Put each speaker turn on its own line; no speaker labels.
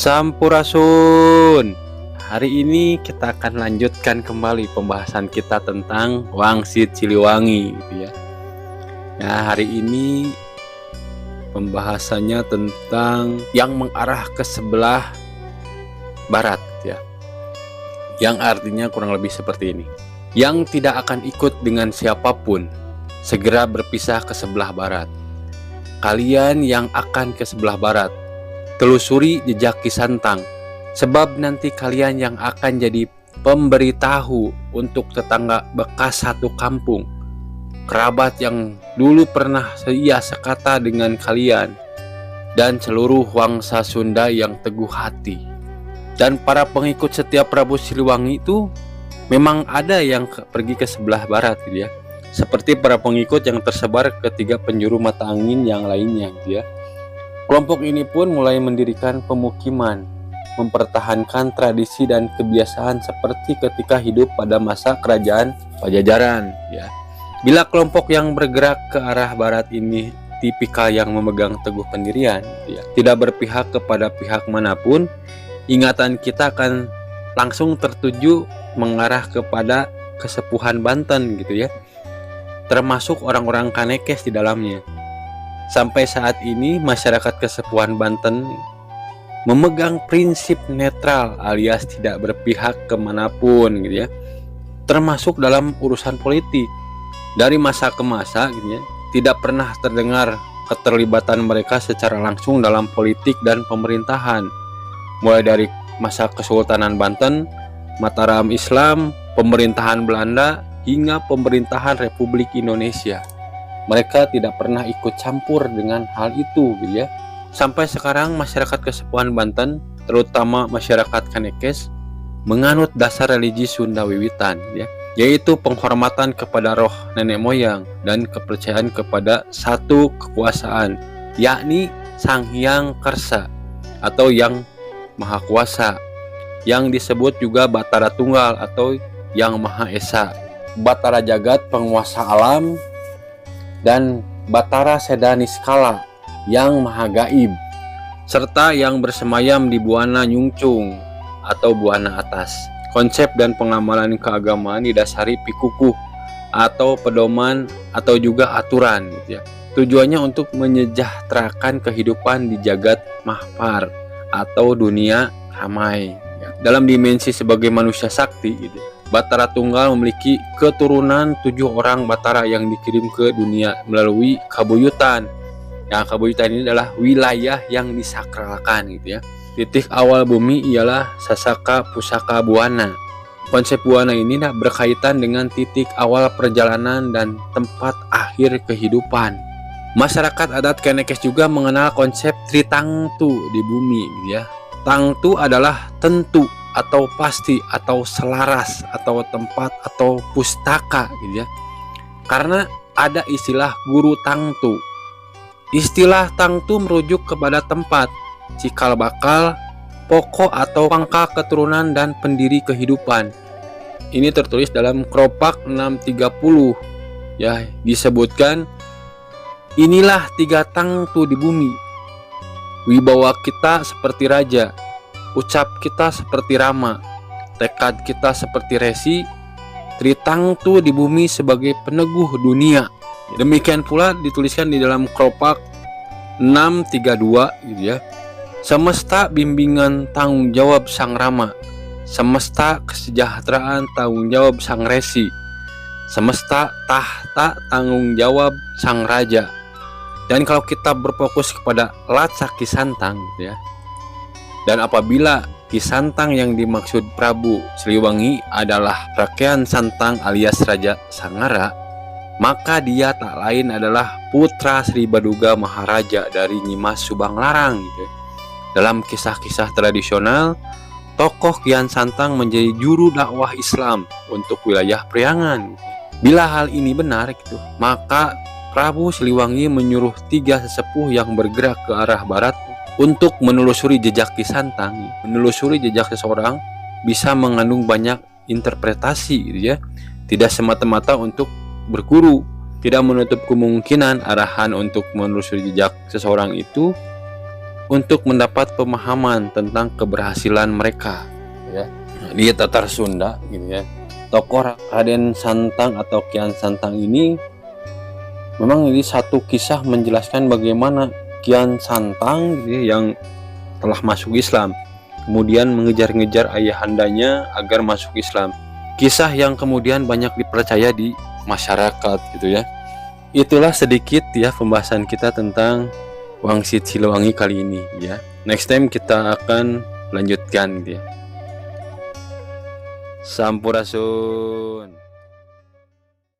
Sampurasun. Hari ini kita akan lanjutkan kembali pembahasan kita tentang Wangsit Siliwangi gitu ya. Nah, hari ini pembahasannya tentang yang mengarah ke sebelah barat ya. Yang artinya kurang lebih seperti ini. Yang tidak akan ikut dengan siapapun, segera berpisah ke sebelah barat. Kalian yang akan ke sebelah barat, telusuri jejak Ki Santang, sebab nanti kalian yang akan jadi pemberitahu untuk tetangga bekas satu kampung, kerabat yang dulu pernah seia sekata dengan kalian, dan seluruh wangsa Sunda yang teguh hati. Dan para pengikut setiap Prabu Siliwangi itu memang ada yang pergi ke sebelah barat gitu ya, seperti para pengikut yang tersebar ke 3 penjuru mata angin yang lainnya gitu ya. Kelompok ini pun mulai mendirikan pemukiman, mempertahankan tradisi dan kebiasaan seperti ketika hidup pada masa kerajaan Pajajaran ya. Bila kelompok yang bergerak ke arah barat ini tipikal yang memegang teguh pendirian ya, tidak berpihak kepada pihak manapun, ingatan kita akan langsung tertuju mengarah kepada kesepuhan Banten gitu ya, termasuk orang-orang Kanekes di dalamnya. Sampai saat ini masyarakat kesepuhan Banten memegang prinsip netral alias tidak berpihak kemanapun gitu ya, termasuk dalam urusan politik. Dari masa ke masa gitu ya, tidak pernah terdengar keterlibatan mereka secara langsung dalam politik dan pemerintahan, mulai dari masa Kesultanan Banten, Mataram Islam, pemerintahan Belanda, hingga pemerintahan Republik Indonesia. Mereka tidak pernah ikut campur dengan hal itu gitu ya. Sampai sekarang masyarakat kesepuhan Banten, terutama masyarakat Kanekes, menganut dasar religi Sunda wiwitan ya, yaitu penghormatan kepada roh nenek moyang dan kepercayaan kepada satu kekuasaan, yakni Sang Hyang Karsa atau Yang Maha Kuasa, yang disebut juga Batara Tunggal atau Yang Maha Esa, Batara Jagat penguasa alam, dan Batara Seda Niskala yang Maha Gaib, serta yang bersemayam di Buana Nyungcung atau Buana Atas. Konsep dan pengamalan keagamaan didasari pikukuh atau pedoman atau juga aturan gitu ya. Tujuannya untuk menyejahterakan kehidupan di jagat mahfar atau dunia ramai ya. Dalam dimensi sebagai manusia sakti gitu, Batara Tunggal memiliki keturunan 7 orang Batara yang dikirim ke dunia melalui Kabuyutan. Nah, Kabuyutan ini adalah wilayah yang disakralkan gitu ya. Titik awal bumi ialah Sasaka Pusaka Buana. Konsep Buana ini berkaitan dengan titik awal perjalanan dan tempat akhir kehidupan. Masyarakat adat Kanekes juga mengenal konsep Tritangtu di bumi gitu ya. Tangtu adalah tentu atau pasti atau selaras atau tempat atau pustaka gitu ya. Karena ada istilah guru tangtu. Istilah tangtu merujuk kepada tempat, cikal bakal, pokok atau pangkal keturunan dan pendiri kehidupan. Ini tertulis dalam Kropak 630 ya, disebutkan inilah 3 tangtu di bumi. Wibawa kita seperti raja, ucap kita seperti Rama, tekad kita seperti Resi, Tritangtu di bumi sebagai peneguh dunia. Demikian pula dituliskan di dalam Kropak 632 gitu ya. Semesta bimbingan tanggung jawab Sang Rama, semesta kesejahteraan tanggung jawab Sang Resi, semesta tahta tanggung jawab Sang Raja. Dan kalau kita berfokus kepada Latsa Ki Santang gitu ya, dan apabila Ki Santang yang dimaksud Prabu Siliwangi adalah Rakean Santang alias Raja Sangara, maka dia tak lain adalah putra Sri Baduga Maharaja dari Nyimas Subang Larang gitu. Dalam kisah-kisah tradisional, tokoh Kian Santang menjadi juru dakwah Islam untuk wilayah Priangan. Bila hal ini benar gitu, maka Prabu Siliwangi menyuruh 3 sesepuh yang bergerak ke arah barat untuk menelusuri jejak Ki Santang. Menelusuri jejak seseorang bisa mengandung banyak interpretasi gitu ya. Tidak semata-mata untuk berguru, tidak menutup kemungkinan arahan untuk menelusuri jejak seseorang itu untuk mendapat pemahaman tentang keberhasilan mereka ya. Nah, di Tatar Sunda gitu ya, tokoh Raden Santang atau Kian Santang ini memang ini satu kisah menjelaskan bagaimana Kian Santang gitu ya, yang telah masuk Islam kemudian mengejar-ngejar ayahandanya agar masuk Islam. Kisah yang kemudian banyak dipercaya di masyarakat gitu ya. Itulah sedikit ya pembahasan kita tentang Wangsit Siliwangi kali ini ya. Next time kita akan lanjutkan gitu ya. Sampurasun.